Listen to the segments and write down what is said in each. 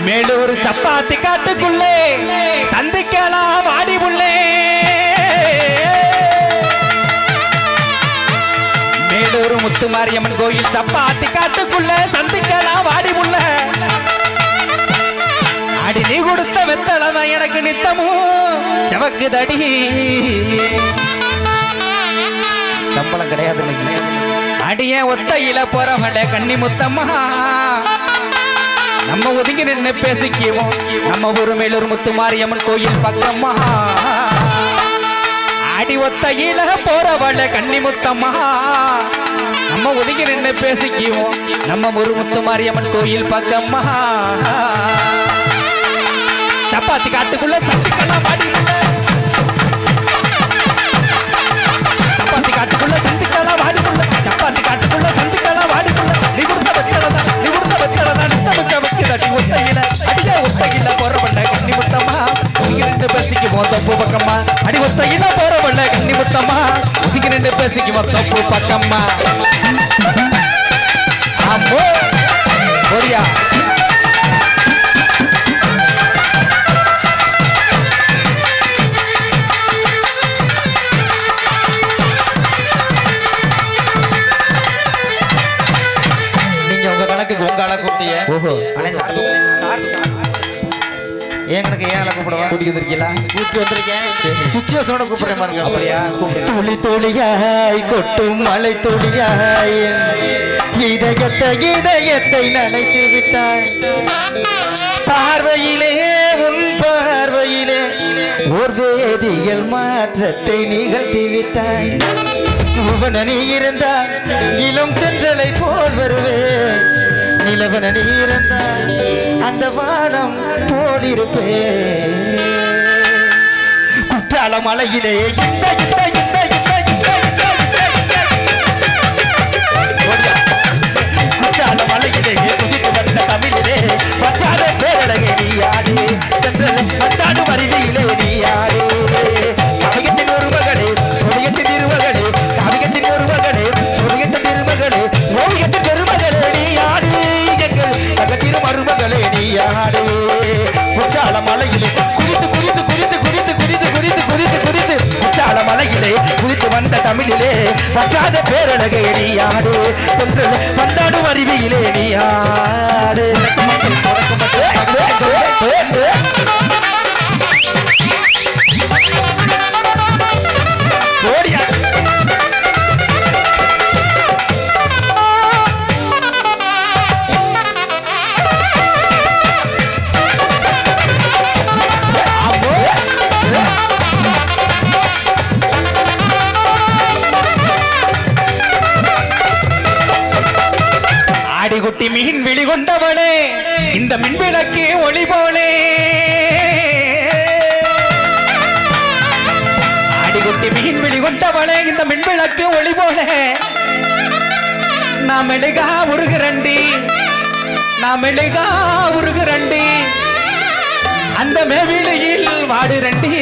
மேலூர் சப்பாத்தி காட்டுக்குள்ளே சந்திக்கலாம் வாடி புள்ளே. மேலூர் முத்துமாரியம்மன் கோயில் சப்பாத்தி காட்டுக்குள்ள சந்திக்கலாம் வாடி புள்ள. அடி நீ கொடுத்த வெத்தளதான் எனக்கு நித்தமும் செவக்குதடி. சம்பளம் கிடையாது. அடிய ஒத்தையில போறவள கன்னி முத்தம்மா, நம்ம ஒதுங்கி நின்று பேசிக்குவோம். நம்ம ஊர் மேலூர் முத்துமாரியம்மன் கோயில் பக்கம்மா. அடி ஒத்தையில போறவள கன்னி முத்தம்மா, நம்ம ஒதுங்கி நின்று பேசிக்குவோம். நம்ம ஊர் முத்துமாரியம்மன் கோயில் பக்கம்மா. சப்பாத்தி காட்டுக்குள்ள சந்திக்கலாம் வாடி புள்ள. சப்பாத்தி காட்டுக்குள்ள சந்திக்கலாம் வாடி புள்ள. சப்பாத்தி காட்டுக்குள்ள சந்திக்கலாம் வாடி புள்ள. நீ கொடுத்த வெத்தலதான் நித்தமிச்ச வைக்கிறடி ஒத்தையில. அடிய ஒத்தையில போறவள்ள கன்னி முத்தம்மா, ஒதுங்கி நின்று பேசிக்குவோம் தப்பு பக்கம்மா. அடி ஒத்தையில போறவள்ள கன்னி முத்தம்மா, ஒதுங்கி நின்று பேசிக்குவோம் தப்பு பக்கம்மா. ஆமோ போரியா. உங்க ஆளை கூப்பிட்டிய. ஓஹோ. எனக்கு ஏன் ஆளை கூப்பிடுவா? கூட்டிட்டு இருக்கீங்களா? கூப்பிட்டு வந்திருக்கேன். சுச்சுவேஷனோட கூப்பிடுறேன் பாருங்க. அப்படியா? துளி துளியாய் கொட்டும் மலை துளியாய் இதயத்தை நனைத்து விட்டாய். பார்வையிலே உன் பார்வையிலே ஓர் வேதியியல் மாற்றத்தை நிகழ்த்தி விட்டாய். பூவன நீ இருந்தால் இளம் தென்றலை போல் வருவே. நிலவன நீ இருந்தால் அந்த வானம் போலிருப்பே. குற்றால மலையிலே குற்றால மலையிலே குதித்து வந்த தமிழிலே பச்சாத பேரழகை நீ ஆடு. பச்சாடு மருவியிலே நீ ஆடு. கவியத்தின் ஒரு மகளே சோழியத்தின் திருமகளே. கவியத்தின் ஒரு மகளே சோழியத்தின் திருமகளே. ஓவியத்தின் பெருமகளே நீ ஆடு. எங்கள் திருமருமகளே நீ ஆடு. குற்றால மலையிலே குதித்து குதித்து குதித்து குதித்து குதித்து குதித்து குதித்து குதித்து குற்றால மலையிலே குதித்து வந்த தமிழிலே பச்சாத பேரழகை நீ ஆடு. தென்றல் பந்தாடு அருவியிலே நீ ஆடு. குட்டி மீன் விழி கொண்டவளே இந்த மின்விளக்கு ஒளி போலே. அடிகுட்டி மீன் விழி கொண்டவளே இந்த மின்விளக்கு ஒளி போலே. நாம் மெழுகா உருகுரண்டி, நாம் மெழுகா உருகுரண்டி, அந்த மேவிழியில் வாடுரண்டி.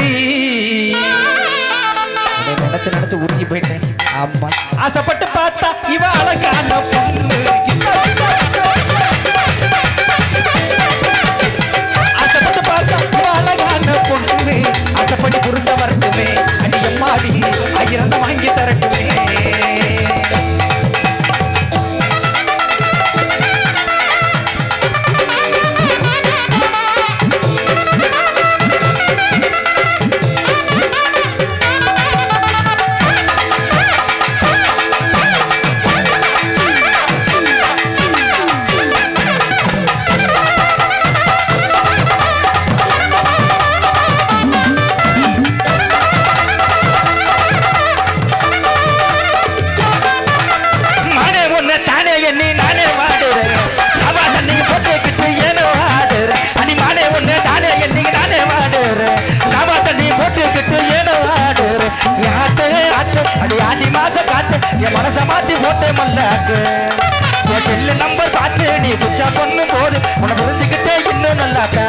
நினைச்சு நினைச்சு உருகி போயிட்டேன். ஆமா, ஆசைப்பட்டு பார்த்தா இவ அழகான பொண்ணு. ஆசைப்பட்டு பார்த்தா இவ அழகான பொண்ணு. ஆசைப்பட்டு புருஷ வரட்டுமே. அடி எம்மாடி ஆயிரந்த வாங்கி தரட்டுமே. ஆடி மாச காத்து என் மனச மாத்தி போட்டே மல்லாக்கு. என் செல்லு நம்பர் பார்த்து நீ சுச்சா பொண்ணு போது உன புரிஞ்சுக்கிட்டே இன்னும் நல்லாக்கா.